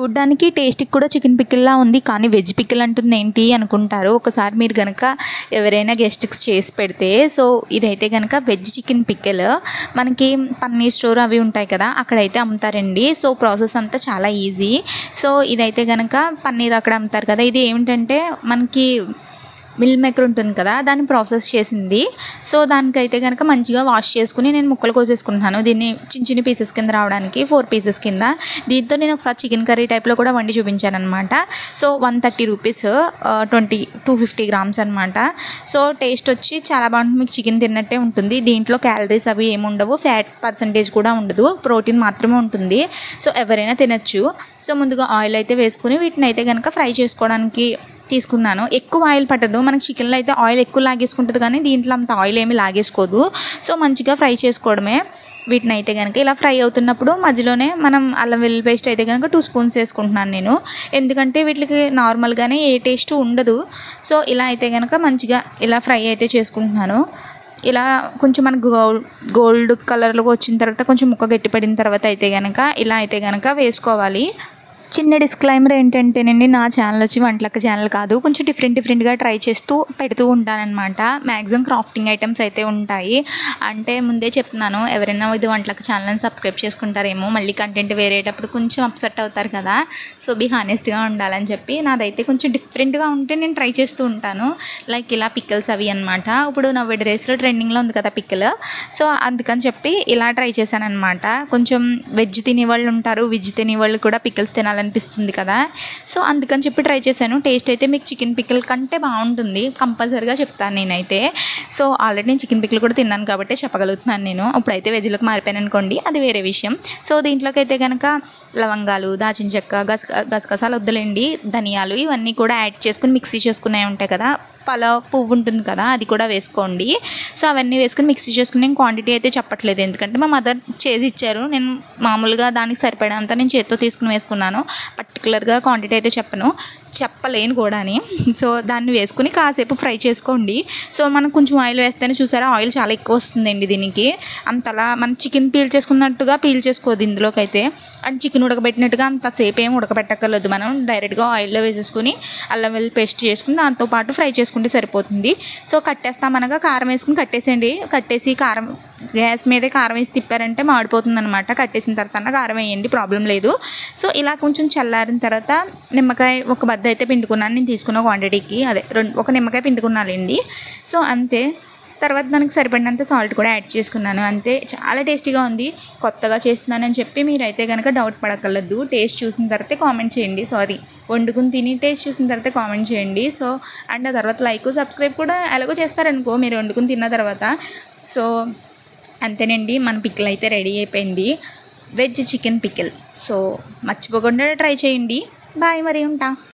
చూడ్డానికి టేస్ట్‌కి కూడా చికెన్ పికిల్‌లా ఉంది. కానీ వెజ్ పికిల్ అంటుందేంటి అనుకుంటారు. ఒకసారి మీరు గనక ఎవరైనా గెస్ట్‌కి చేసి పెడితే ఇదైతే గనక వెజ్ చికెన్ పికిల్. మనకి పన్నీర్ స్టోర్ అవి ఉంటాయి కదా! అక్కడైతే అమ్ముతారండి. ప్రాసెస్ అంతా చాలా ఈజీ. ఇదైతే గనక పన్నీర్ అక్కడ అమ్ముతారు కదా! ఇది ఏమిటంటే మనకి మిల్ మేకర్ ఉంటుంది కదా! దాన్ని ప్రాసెస్ చేసింది. దానికైతే గనక మంచిగా వాష్ చేసుకొని నేను ముక్కలు కోసేసుకుంటున్నాను. దీన్ని చిన్న చిన్న పీసెస్ కింద రావడానికి 4 పీసెస్ కింద. దీంతో నేను ఒకసారి చికెన్ కర్రీ టైప్‌లో కూడా వండి చూపించాననమాట. 130 రూపీస్ 250 గ్రామ్స్ అనమాట. టేస్ట్ వచ్చి చాలా బాగుంటుంది. మీకు చికెన్ తిన్నట్టే ఉంటుంది. దీంట్లో క్యాలరీస్ అవి ఏమి ఉండవు. ఫ్యాట్ పర్సెంటేజ్ కూడా ఉండదు. ప్రోటీన్ మాత్రమే ఉంటుంది. ఎవరైనా తినొచ్చు. ముందుగా ఆయిల్ అయితే వేసుకొని వీటిని అయితే గనక ఫ్రై చేసుకోవడానికి తీసుకున్నాను. ఎక్కువ ఆయిల్ పట్టదు. మనకి చికెన్‌లో అయితే ఆయిల్ ఎక్కువ లాగేసుకుంటుంది కానీ దీంట్లో అంత ఆయిల్ ఏమీ లాగేసుకోదు. మంచిగా ఫ్రై చేసుకోవడమే. వీటిని అయితే గనక ఇలా ఫ్రై అవుతున్నప్పుడు మధ్యలోనే మనం అల్లం వెల్లుల్లి పేస్ట్ అయితే గనక 2 స్పూన్స్ వేసుకుంటున్నాను నేను. ఎందుకంటే వీటికి నార్మల్‌గానే ఏ టేస్ట్ ఉండదు. ఇలా అయితే గనక మంచిగా ఇలా ఫ్రై అయితే చేసుకుంటున్నాను. ఇలా కొంచెం మనకు గోల్డ్ కలర్‌లోకి వచ్చిన తర్వాత కొంచెం ముక్క గట్టిపడిన తర్వాత అయితే గనక ఇలా అయితే గనక వేసుకోవాలి. చిన్న డిస్క్లైమర్ ఏంటంటేనండి, నా ఛానల్ వచ్చి వంటలక్క ఛానల్ కాదు. కొంచెం డిఫరెంట్‌గా ట్రై చేస్తూ పెడుతూ ఉంటానన్నమాట. మ్యాక్సిమం క్రాఫ్టింగ్ ఐటమ్స్ అయితే ఉంటాయి. అంటే ముందే చెప్తున్నాను, ఎవరైనా ఇది వంటలక్క ఛానల్‌ని సబ్స్క్రైబ్ చేసుకుంటారేమో, మళ్ళీ కంటెంట్ వేరేటప్పుడు కొంచెం అప్సెట్ అవుతారు కదా! బీ హానెస్ట్‌గా ఉండాలని చెప్పి నాదైతే కొంచెం డిఫరెంట్‌గా ఉంటే నేను ట్రై చేస్తూ ఉంటాను. లైక్ ఇలా పికిల్స్ అవి అనమాట. ఇప్పుడు నౌ డేస్‌లో ట్రెండింగ్‌లో ఉంది కదా పికిల్. అందుకని చెప్పి ఇలా ట్రై చేశానన్నమాట. కొంచెం వెజ్ తినేవాళ్ళు ఉంటారు. వెజ్ తినేవాళ్ళు కూడా పికిల్స్ తినాలనిపిస్తుంది కదా! అందుకని చెప్పి ట్రై చేశాను. టేస్ట్ అయితే మీకు చికెన్ పికిల్ కంటే బాగుంటుంది కంపల్సరీగా చెప్తాను నేనైతే. ఆల్రెడీ నేను చికెన్ పికిల్ కూడా తిన్నాను కాబట్టి చెప్పగలుగుతున్నాను నేను. ఇప్పుడైతే వెజ్‌లోకి మారిపోయాను అనుకోండి, అది వేరే విషయం. దీంట్లోకి అయితే కనుక లవంగాలు, దాల్చిన చెక్క, గసగసాలు వద్దులేండి, ధనియాలు ఇవన్నీ కూడా యాడ్ చేసుకుని మిక్సీ చేసుకునేవి ఉంటాయి కదా! పలావ్ పువ్వు ఉంటుంది కదా, అది కూడా వేసుకోండి. అవన్నీ వేసుకుని మిక్సీ చేసుకుని నేను క్వాంటిటీ అయితే చెప్పట్లేదు. ఎందుకంటే మా మదర్ చేసి ఇచ్చారు. నేను మామూలుగా దానికి సరిపడేంత నేను చేత్తో తీసుకుని వేసుకున్నాను. పర్టికులర్గా క్వాంటిటీ అయితే చెప్పలేను కూడాని. దాన్ని వేసుకుని కాసేపు ఫ్రై చేసుకోండి. మనం కొంచెం ఆయిల్ వేస్తేనే చూసారా, ఆయిల్ చాలా ఎక్కువ వస్తుందండి దీనికి. అంతలా మనం చికెన్ పీల్ చేసుకున్నట్టుగా పీల్ చేసుకోవద్దు ఇందులోకైతే. అండ్ చికెన్ ఉడకబెట్టినట్టుగా అంతసేపు ఏం ఉడకబెట్టక్కర్లేదు. మనం డైరెక్ట్గా ఆయిల్లో వేసేసుకుని అల్లం వెల్లుల్లి పేస్ట్ చేసుకుని దాంతోపాటు ఫ్రై చేసుకుంటే సరిపోతుంది. కట్టేస్తామనగా కారం వేసుకుని కట్టేసేయండి. కట్టేసి కారం గ్యాస్ మీదే కారం వేసి తిప్పారంటే మాడిపోతుంది అనమాట. కట్టేసిన తర్వాత కారం వేయండి, ప్రాబ్లం లేదు. ఇలా కొంచెం చల్లారిన తర్వాత నిమ్మకాయ ఒక బద్ద అయితే పిండుకున్నాను నేను తీసుకున్న క్వాంటిటీకి. ఒక నిమ్మకాయ పిండుకున్నానండి. అంతే. తర్వాత దానికి సరిపడినంత సాల్ట్ కూడా యాడ్ చేసుకున్నాను. అంతే, చాలా టేస్టీగా ఉంది. కొత్తగా చేస్తున్నానని చెప్పి మీరైతే కనుక డౌట్ పడక్కర్లేదు. టేస్ట్ చూసిన తర్వాతే కామెంట్ చేయండి. వండుకుని తిని టేస్ట్ చూసిన తర్వాత కామెంట్ చేయండి. అండ్ ఆ తర్వాత లైక్, సబ్స్క్రైబ్ కూడా ఎలాగో చేస్తారనుకో మీరు వండుకుని తిన్న తర్వాత. అంతేనండి, మన పికిల్ అయితే రెడీ అయిపోయింది. Veg chicken pickle. మర్చిపోకుండా ట్రై చేయండి. బాయ్, మరి ఉంటా.